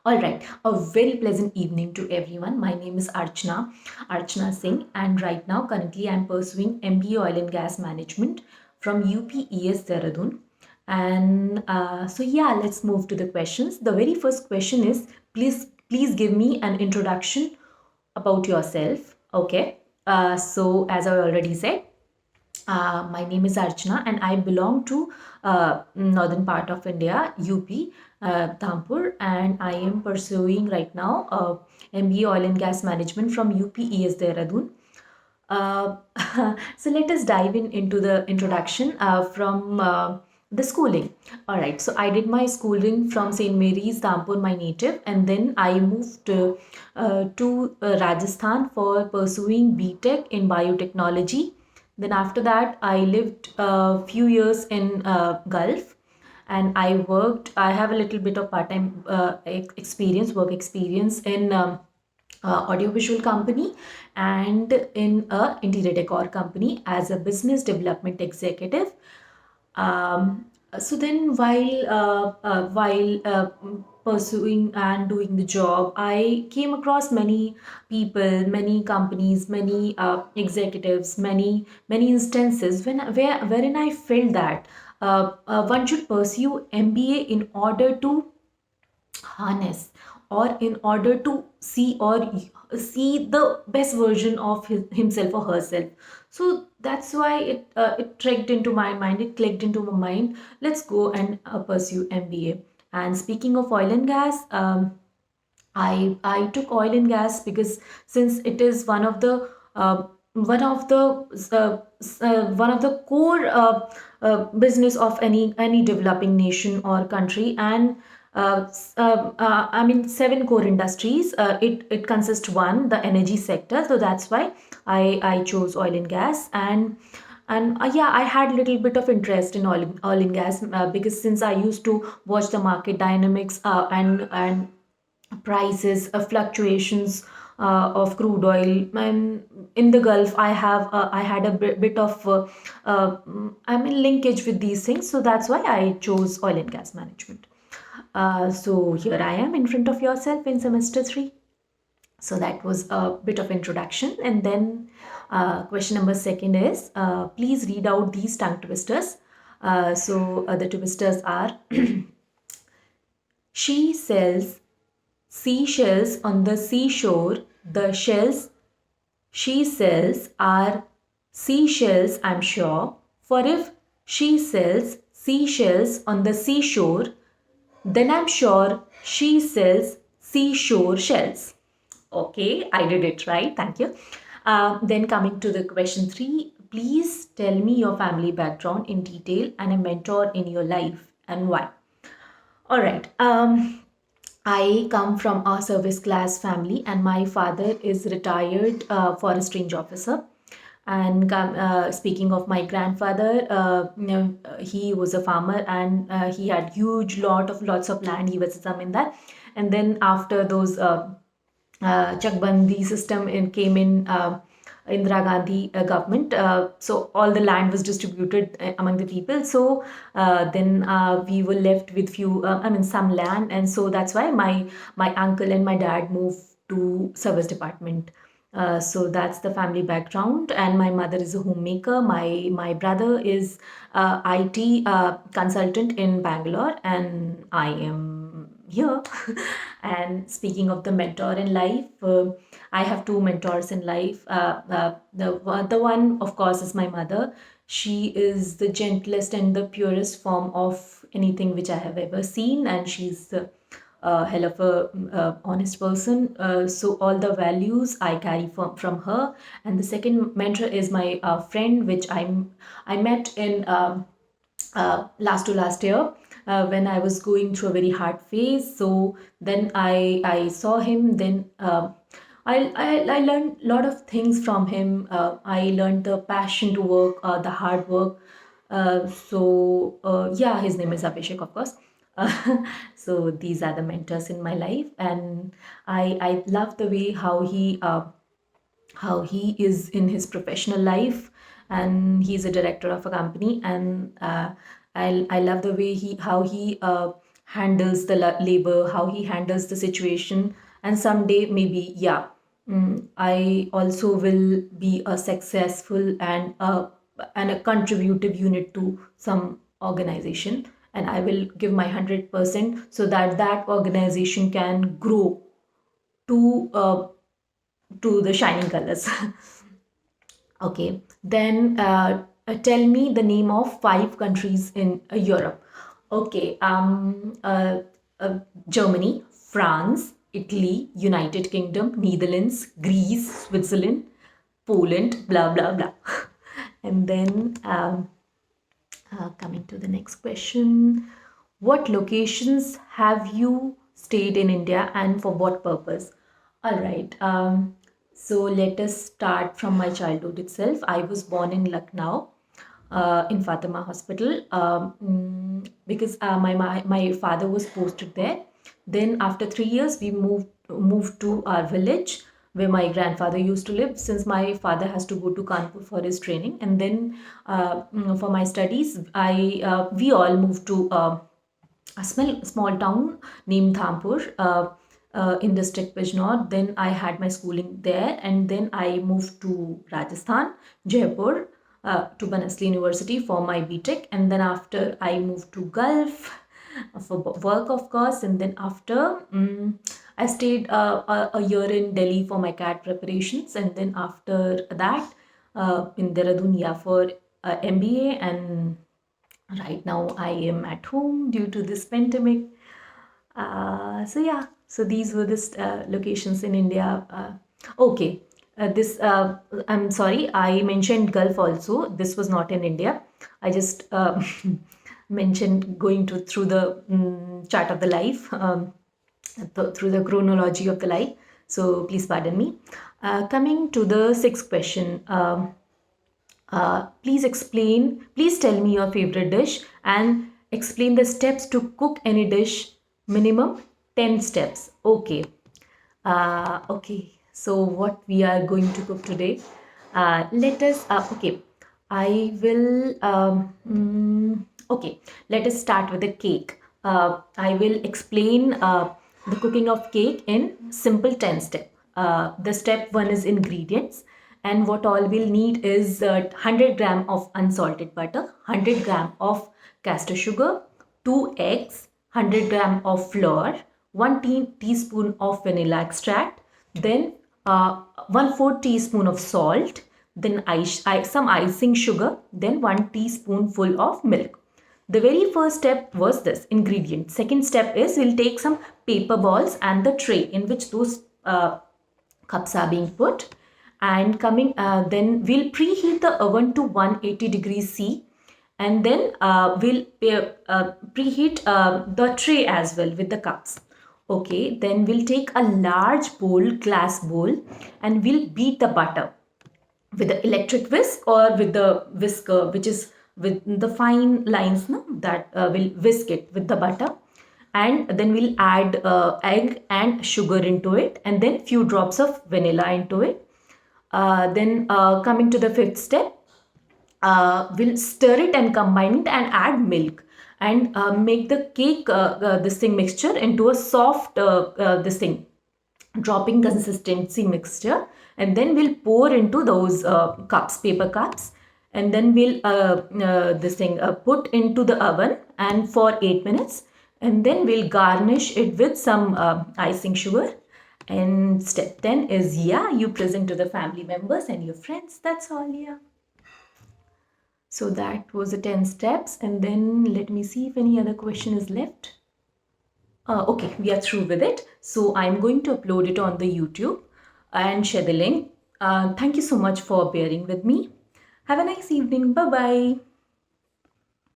All right, a very pleasant evening to everyone. My name is Archana Singh, and right now, currently, I'm pursuing MBA Oil and Gas Management from UPES Dehradun. And yeah, let's move to the questions. The very first question is, please give me an introduction about yourself. Okay. So as I already said, my name is Archana and I belong to northern part of India, UP, Dhampur, and I am pursuing right now MBA Oil and Gas Management from UPES Dehradun. Uh, so let us dive into the introduction from the schooling. All right, so I did my schooling from St. Mary's, Dhampur, my native, and then I moved to Rajasthan for pursuing BTech in biotechnology. Then after that, I lived a few years in Gulf, and I have a little bit of part-time work experience in audiovisual company and in a interior decor company as a business development executive. So then while pursuing and doing the job, I came across many people, many companies, many executives, many instances wherein I felt that one should pursue MBA in order to harness or in order to see the best version of himself or herself. So that's why it trigged into my mind, it clicked into my mind, let's go and pursue MBA. And speaking of oil and gas, I took oil and gas because since it is one of the core business of any developing nation or country. And I mean, seven core industries. It consists one, the energy sector. So that's why I chose oil and gas. And yeah, I had a little bit of interest in oil and gas because since I used to watch the market dynamics and prices, fluctuations of crude oil. And in the Gulf, I had a bit of I mean linkage with these things, so that's why I chose oil and gas management. So here I am in front of yourself in semester 3. So that was a bit of introduction, and then question number second is, please read out these tongue twisters. The twisters are she sells seashells on the seashore. The shells she sells are seashells, I'm sure. For if she sells seashells on the seashore, then I'm sure she sells seashore shells. Okay, I did it right. Thank you. Then coming to the question 3, please tell me your family background in detail and a mentor in your life and why. All right. I come from a service class family, and my father is retired forest range officer. And speaking of my grandfather, he was a farmer, and he had lots of land. He was a zamindar. And then after those Chakbandi system came in. Indira Gandhi government. So all the land was distributed among the people. So then we were left with some land, and so that's why my uncle and my dad moved to service department. So that's the family background, and my mother is a homemaker. My brother is IT consultant in Bangalore, and I am here. And speaking of the mentor in life, I have two mentors in life. The one, of course, is my mother. She is the gentlest and the purest form of anything which I have ever seen, and she's hell of a honest person. So all the values I carry from her. And the second mentor is my friend, which I met in last year when I was going through a very hard phase. So then I saw him. Then I learned a lot of things from him. I learned the passion to work, the hard work. Yeah, his name is Abhishek, of course. So these are the mentors in my life, and I love the way how he is in his professional life, and he's a director of a company. And I love the way he how he handles the labor, how he handles the situation, and someday maybe, yeah, I also will be a successful and a contributive unit to some organization, and I will give my 100% so that that organization can grow to the shining colors. Okay, then tell me the name of 5 countries in Europe. Okay, Germany, France, Italy, United Kingdom, Netherlands, Greece, Switzerland, Poland, blah blah blah. And then coming to the next question, what locations have you stayed in India and for what purpose? All right. So let us start from my childhood itself. I was born in Lucknow, in Fatima Hospital, because my father was posted there. Then after 3 years, we moved to our village where my grandfather used to live, since my father has to go to Kanpur for his training. And then for my studies, we all moved to a small town named Thampur, in district Bijnor. Then I had my schooling there, and then I moved to Rajasthan, Jaipur, to Banasli University for my BTech, and then after I moved to Gulf for work, of course, and then after I stayed a year in Delhi for my CAT preparations, and then after that in Dehradun, yeah, for MBA, and right now I am at home due to this pandemic. So yeah, so these were the locations in India. Okay, this I'm sorry, I mentioned Gulf also. This was not in India. I just mentioned going to through the chart of the life, through the chronology of the life. So please pardon me. Coming to the sixth question. Please tell me your favorite dish and explain the steps to cook any dish. Minimum 10 steps. Okay. Okay. So what we are going to cook today? Okay. I will. Okay. Let us start with the cake. I will explain the cooking of cake in simple 10 step. The step 1 is ingredients, and what all we'll need is 100 gram of unsalted butter, 100 gram of castor sugar, 2 eggs, 100 gram of flour, 1 teaspoon of vanilla extract, then 1/4 teaspoon of salt, then some icing sugar, then 1 teaspoonful of milk. The very first step was this ingredient. Second step is we'll take some paper balls and the tray in which those cups are being put, and then we'll preheat the oven to 180 degrees C, and then we'll preheat the tray as well with the cups. Okay, then we'll take a large bowl, glass bowl, and we'll beat the butter with the electric whisk or with the whisker, which is with the fine lines, no, that will whisk it with the butter. And then we'll add egg and sugar into it, and then few drops of vanilla into it. Then coming to the fifth step, we'll stir it and combine it and add milk, and make the cake this thing mixture into a soft this thing dropping consistency mixture, and then we'll pour into those paper cups, and then we'll put into the oven and for 8 minutes, and then we'll garnish it with some icing sugar. And step 10 is, yeah, you present to the family members and your friends. That's all, yeah. So that was the 10 steps, and then let me see if any other question is left. Okay, we are through with it. So I'm going to upload it on the YouTube and share the link. Thank you so much for bearing with me. Have a nice evening. Bye-bye.